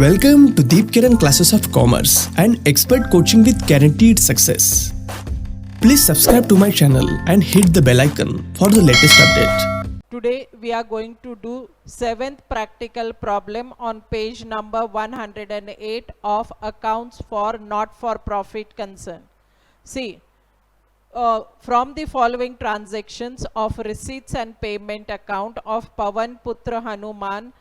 Welcome to Deep Kiran Classes of Commerce and expert coaching with guaranteed success. Please subscribe to my channel and hit the bell icon for the latest update. Today we are going to do 7th practical problem on page number 108 of accounts for not-for-profit concern. See, from the following transactions of receipts and payment account of Pavan Putra Hanuman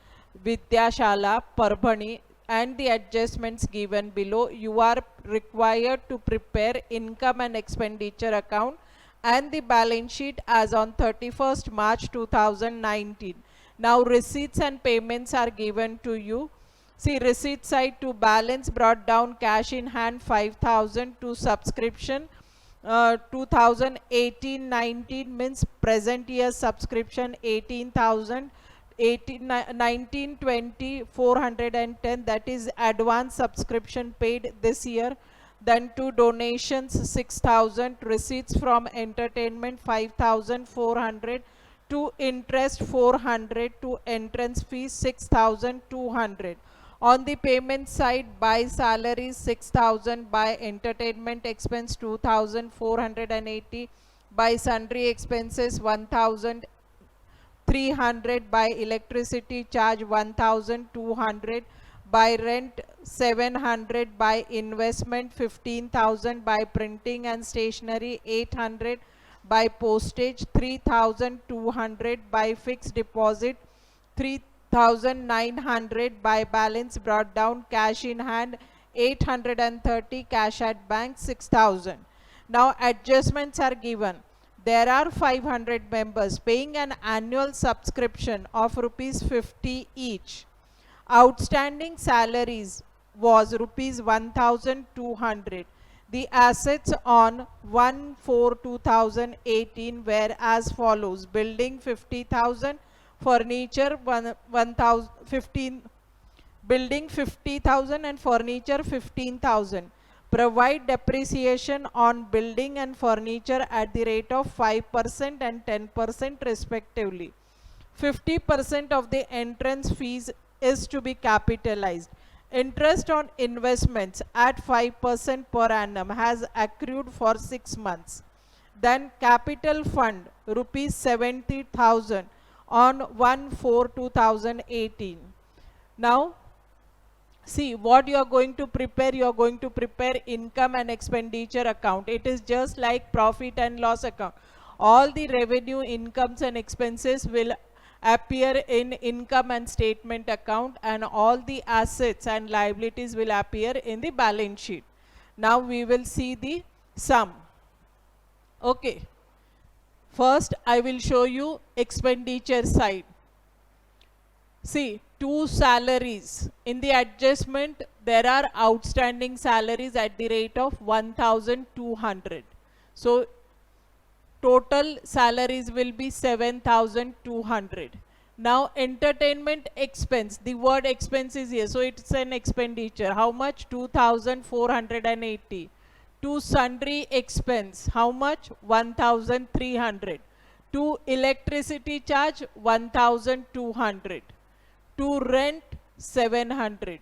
Vidyashala Parbhani and the adjustments given below, you are required to prepare income and expenditure account and the balance sheet as on 31st March 2019. Now receipts and payments are given to you. See, receipt side to balance brought down cash in hand 5,000 to subscription 2018-19 means present year subscription 18,000. 19-20 410, that is advance subscription paid this year. Then to donations 6,000, receipts from entertainment 5,400, to interest 400, to entrance fees 6,200. On the payment side, by salaries 6,000, by entertainment expense 2,480, by sundry expenses 1,300, by electricity charge 1,200, by rent 700, by investment 15,000, by printing and stationery 800, by postage 3,200, by fixed deposit 3,900, by balance brought down cash in hand 830, cash at bank 6,000. Now adjustments are given. There are 500 members paying an annual subscription of rupees 50 each. Outstanding salaries was rupees 1,200. The assets on 1/4/2018 were as follows: building 50,000, furniture 1,015, building 50,000 and furniture 15,000. Provide depreciation on building and furniture at the rate of 5% and 10% respectively. 50% of the entrance fees is to be capitalized. Interest on investments at 5% per annum has accrued for 6 months. Then capital fund rupees 70,000 on 1/4/2018. Now see what you are going to prepare. You are going to prepare income and expenditure account. It is just like profit and loss account. All the revenue, incomes and expenses will appear in income and statement account, and all the assets and liabilities will appear in the balance sheet. Now we will see the sum. Okay, first I will show you expenditure side. See, two salaries. In the adjustment, there are outstanding salaries at the rate of 1,200. So, total salaries will be 7,200. Now, entertainment expense. The word expense is here. So, it's an expenditure. How much? 2,480. To sundry expense. How much? 1,300. To electricity charge, 1,200. To rent 700,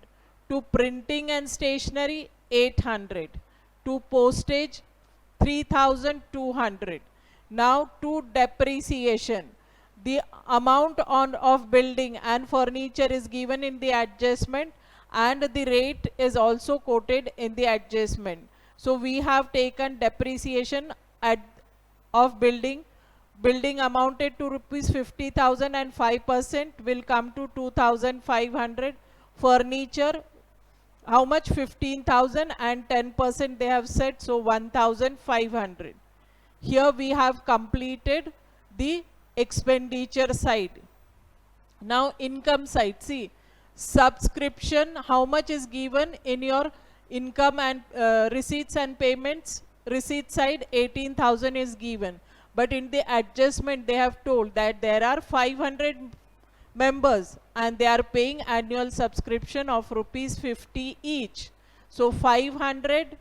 to printing and stationery 800, to postage 3,200. Now to depreciation, the amount of building and furniture is given in the adjustment and the rate is also quoted in the adjustment. So we have taken depreciation of building amounted to rupees 50,000 and 5% will come to 2,500. Furniture, how much? 15,000 and 10% they have said, so 1,500. Here we have completed the expenditure side. Now income side, see, subscription, how much is given in your income and receipts and payments? Receipt side 18,000 is given. But in the adjustment, they have told that there are 500 members and they are paying annual subscription of rupees 50 each. So 500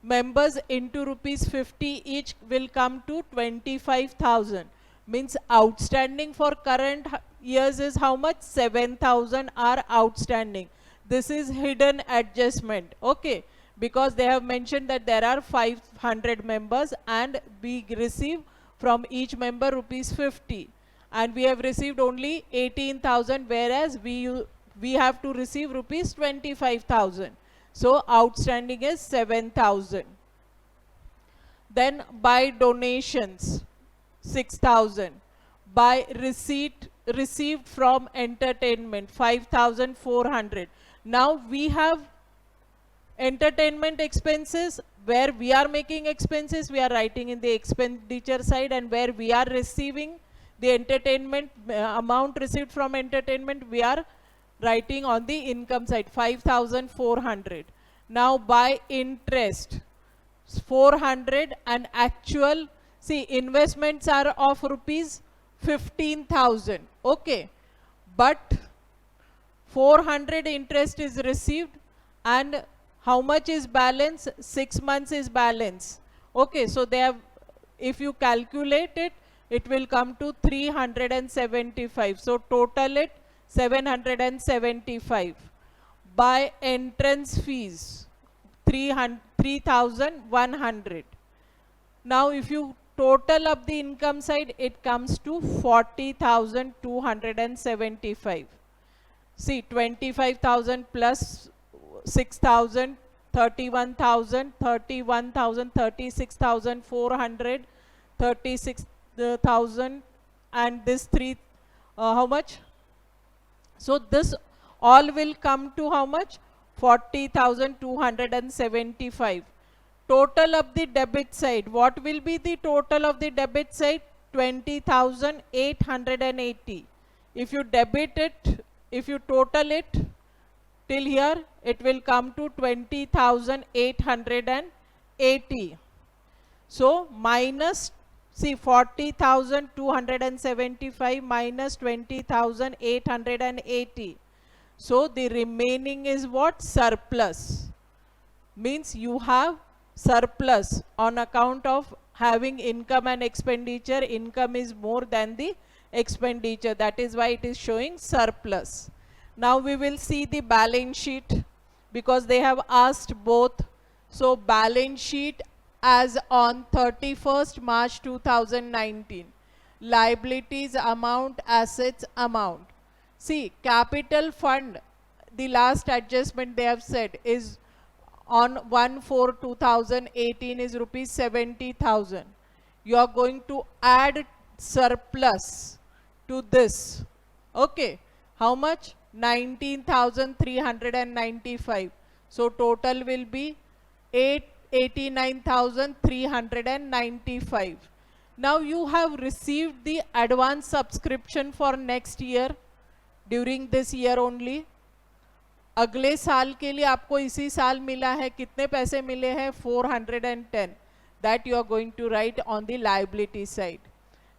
members into rupees 50 each will come to 25,000. Means outstanding for current years is how much? 7,000 are outstanding. this is hidden adjustment, okay, because they have mentioned that there are 500 members and we receive from each member rupees 50, and we have received only 18,000, whereas we have to receive rupees 25,000. So outstanding is 7,000. Then by donations, 6,000. By received from entertainment, 5,400. Now we have entertainment expenses. Where we are making expenses, we are writing in the expenditure side, and where we are receiving the entertainment amount received from entertainment, we are writing on the income side, 5,400. Now by interest, 400, and actual, see, investments are of rupees 15,000, okay, but 400 interest is received, and how much is balance? 6 months is balance, okay. So they have, if you calculate it, it will come to 375. So total it 775. By entrance fees, 3,100. Now if you total up the income side, it comes to 40,275. See, 25,000 plus 6,000, 31,000, 31,000, 36,400, 36,000, and this how much? So this all will come to how much? 40,275. Total of the debit side. What will be the total of the debit side? 20,880. If you debit it, if you total it till here, it will come to 20,880. So minus, see, 40,275 minus 20,880. So the remaining is what? Surplus. Means you have surplus on account of having income and expenditure. Income is more than the expenditure. That is why it is showing surplus. Now we will see the balance sheet, because they have asked both. So balance sheet as on 31st March 2019. Liabilities amount, assets amount. See, capital fund, the last adjustment they have said is on 1/4/2018 is rupees 70,000. You are going to add surplus to this. Okay. How much? 19,395. So total will be 89,395. Now you have received the advance subscription for next year during this year only. अगले साल के लिए आपको इसी साल मिला है. कितने पैसे मिले हैं? 410. That you are going to write on the liability side.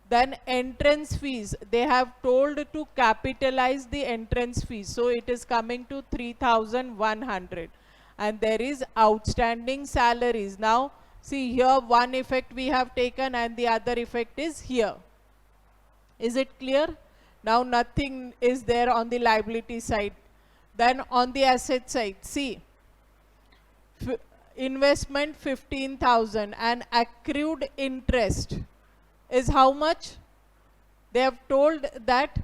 Then entrance fees, they have told to capitalize the entrance fees. So it is coming to 3,100. And there is outstanding salaries. Now see here, one effect we have taken and the other effect is here. Is it clear? Now nothing is there on the liability side. Then on the asset side, see, investment 15,000 and accrued interest is how much? They have told that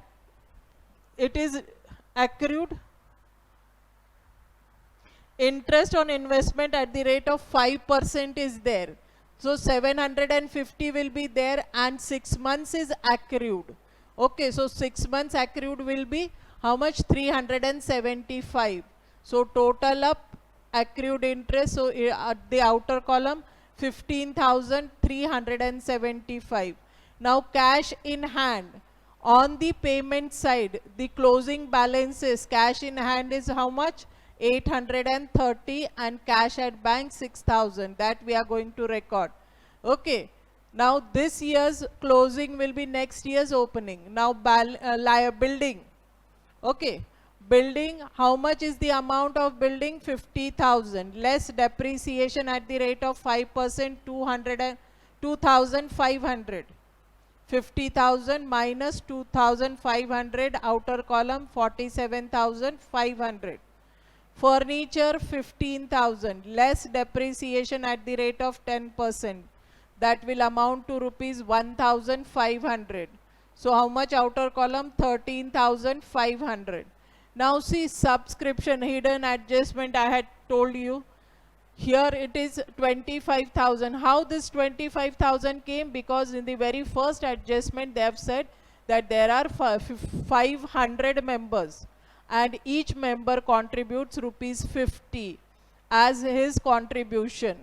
it is accrued interest on investment at the rate of 5% is there. So 750 will be there, and 6 months is accrued. Okay, so 6 months accrued will be how much? 375. So total up accrued interest, so at the outer column 15,375. Now cash in hand. On the payment side, the closing balances, cash in hand is how much? 830, and cash at bank 6,000. That we are going to record. Okay. Now this year's closing will be next year's opening. Now building. Okay. Building, how much is the amount of building? 50,000. Less depreciation at the rate of 5%, 2,500. 50,000 minus 2,500, outer column 47,500. Furniture 15,000, less depreciation at the rate of 10%. That will amount to rupees 1,500. So how much outer column? 13,500. Now see subscription, hidden adjustment I had told you. Here it is 25,000. How this 25,000 came? Because in the very first adjustment they have said that there are 500 members and each member contributes rupees 50 as his contribution.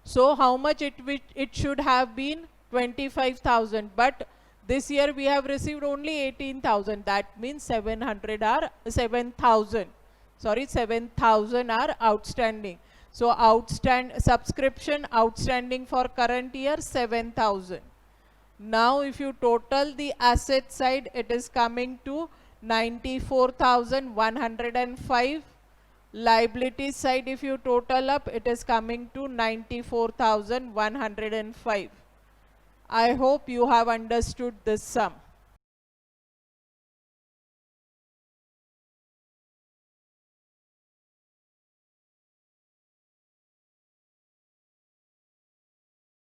So how much it should have been? 25,000, but this year we have received only 18,000. That means 7,000 are outstanding. So subscription outstanding for current year 7,000. Now if you total the asset side, it is coming to 94,105. Liability side, if you total up, it is coming to 94,105. I hope you have understood this sum.